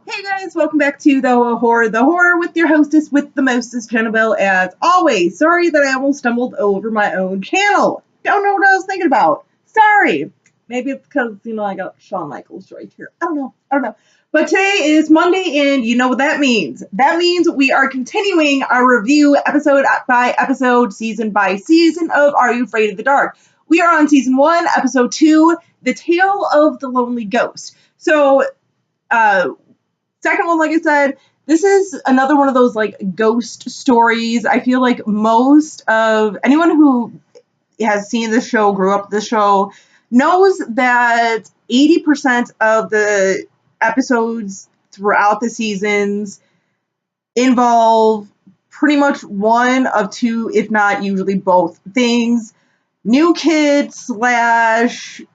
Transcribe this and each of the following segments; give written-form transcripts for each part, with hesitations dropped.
Hey guys, welcome back to the horror with your hostess with the mostest, Annabelle, as always. Sorry that I almost stumbled over my own channel. Don't know what I was thinking about. Sorry. Maybe it's because, I got Shawn Michaels right here. I don't know. But today is Monday, and you know what that means. That means we are continuing our review episode by episode, season by season of Are You Afraid of the Dark? We are on season 1, episode 2, The Tale of the Lonely Ghost. So, second one, like I said, this is another one of those ghost stories. I feel like most of anyone who has seen this show, grew up with this show, knows that 80% of the episodes throughout the seasons involve pretty much one of two, if not usually both things. New kid /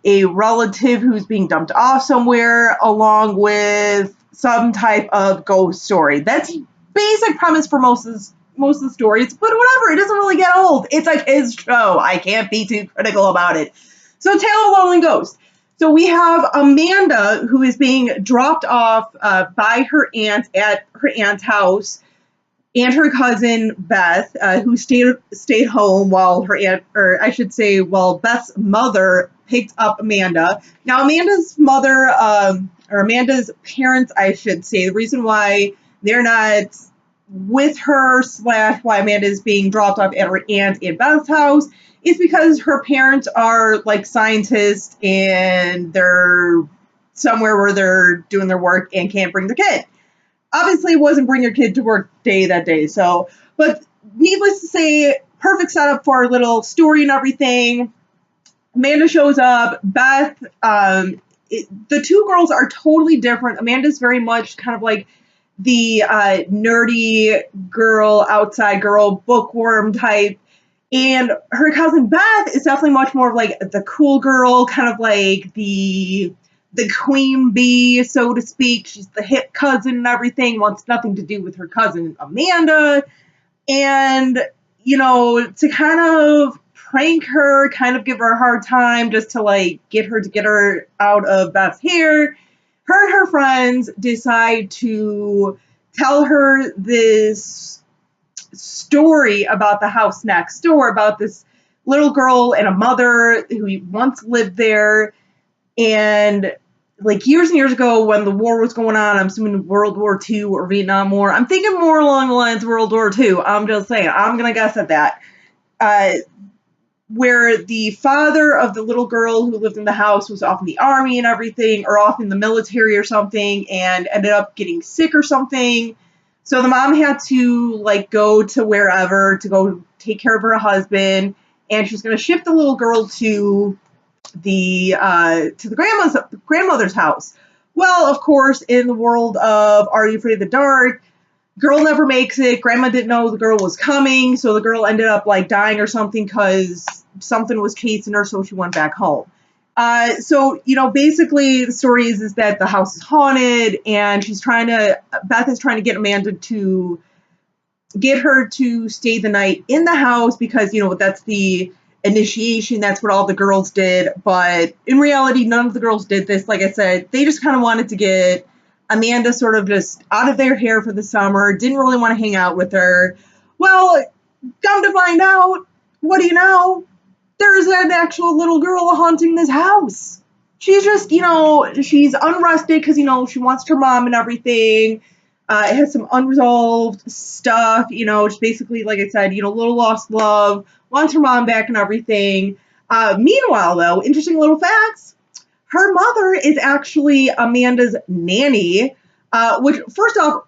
a relative who's being dumped off somewhere, along with some type of ghost story. That's basic premise for most of the stories, but whatever, it doesn't really get old. It's a kid's show. I can't be too critical about it. So, Tale of the Lonely Ghost. So we have Amanda, who is being dropped off by her aunt at her aunt's house, and her cousin Beth, who stayed home while her aunt, or I should say, while Beth's mother picked up Amanda. Now, Amanda's mother, or Amanda's parents, I should say, the reason why they're not with her / why Amanda is being dropped off at her aunt at Beth's house is because her parents are scientists and they're somewhere where they're doing their work and can't bring the kid. Obviously, it wasn't bring your kid to work day that day. So, but needless to say, perfect setup for our little story and everything. Amanda shows up. Beth, the two girls are totally different. Amanda's very much kind of like the nerdy girl, outside girl, bookworm type. And her cousin Beth is definitely much more of the cool girl, kind of like the queen bee, so to speak. She's the hip cousin and everything, wants nothing to do with her cousin Amanda. And, to kind of prank her, kind of give her a hard time, just to get her out of Beth's hair, her and her friends decide to tell her this story about the house next door, about this little girl and a mother who once lived there. And years and years ago when the war was going on, I'm assuming World War II or Vietnam War. I'm thinking more along the lines of World War II. I'm just saying. I'm going to guess at that. Where the father of the little girl who lived in the house was off in the army and everything, or off in the military or something, and ended up getting sick or something. So the mom had to go to wherever to go take care of her husband, and she's going to ship the little girl to the grandmother's house. Well, of course, in the world of Are You Afraid of the Dark, girl never makes it. Grandma didn't know the girl was coming, so the girl ended up dying or something because something was chasing her, so she went back home. So, basically the story is that the house is haunted, and Beth is trying to get Amanda to get her to stay the night in the house because, that's the initiation, that's what all the girls did. But in reality, none of the girls did this. Like I said, they just kind of wanted to get Amanda sort of just out of their hair for the summer, didn't really want to hang out with her. Well, come to find out, what do you know? There's an actual little girl haunting this house. She's just, she's unrested because, she wants her mom and everything. It has some unresolved stuff, just basically, like I said, little lost love, wants her mom back and everything. Meanwhile, though, interesting little facts, her mother is actually Amanda's nanny, which, first off,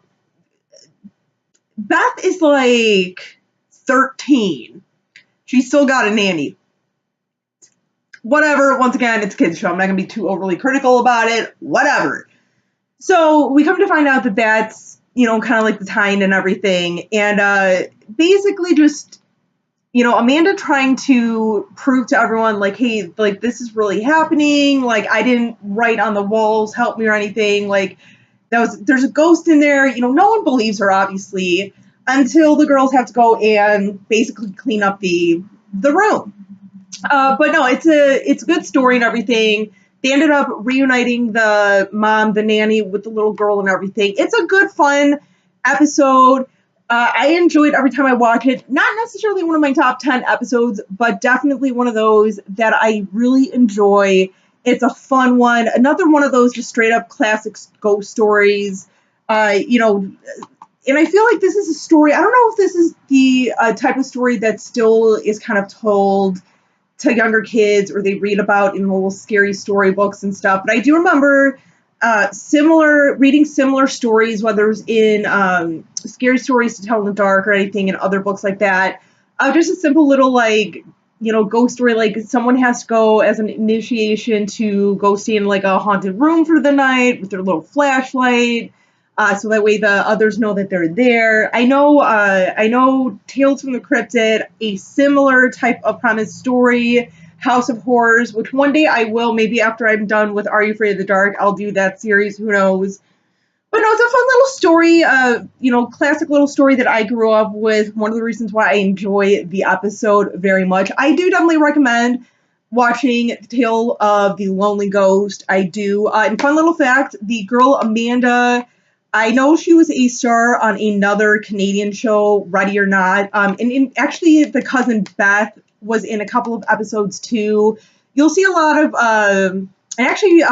Beth is 13. She's still got a nanny. Whatever, once again, it's a kid's show. I'm not going to be too overly critical about it. Whatever. So we come to find out that that's, kind of the tie-in and everything. And basically just, Amanda trying to prove to everyone, hey, this is really happening. I didn't write on the walls, help me or anything. There's a ghost in there. No one believes her, obviously, until the girls have to go and basically clean up the room. But no, it's a good story and everything. they ended up reuniting the mom, the nanny, with the little girl and everything. It's a good, fun episode. I enjoyed every time I watch it. Not necessarily one of my top 10 episodes, but definitely one of those that I really enjoy. It's a fun one. Another one of those just straight up classic ghost stories. You know, and I feel like this is a story. I don't know if this is the type of story that still is kind of told to younger kids or they read about in little scary storybooks and stuff. But I do remember reading similar stories, whether it's in Scary Stories to Tell in the Dark or anything in other books like that. Just a simple little, like, you know, ghost story, like someone has to go as an initiation to go stay in like a haunted room for the night with their little flashlight. So that way the others know that they're there. I know Tales from the Crypt did a similar type of premise story, House of Horrors, which one day I will, maybe after I'm done with Are You Afraid of the Dark, I'll do that series, who knows. But no, it's a fun little story, you know, classic little story that I grew up with. One of the reasons why I enjoy the episode very much. I do definitely recommend watching The Tale of the Lonely Ghost. I do. And fun little fact, the girl Amanda, I know she was a star on another Canadian show, Ready or Not. And actually, the cousin Beth was in a couple of episodes too. You'll see a lot of, and actually,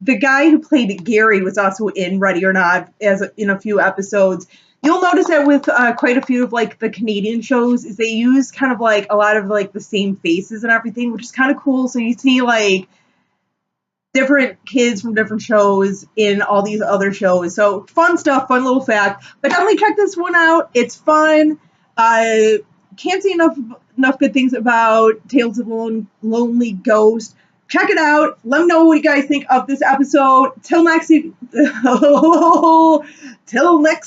the guy who played Gary was also in Ready or Not as in a few episodes. You'll notice that with quite a few of like the Canadian shows is they use kind of like a lot of like the same faces and everything, which is kind of cool. So you see like different kids from different shows in all these other shows. So fun stuff, fun little fact. But definitely check this one out. It's fun. Can't say enough good things about Tales of the Lonely Ghost. Check it out. Let me know what you guys think of this episode. Till next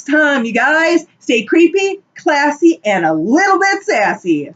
time, you guys, stay creepy, classy, and a little bit sassy.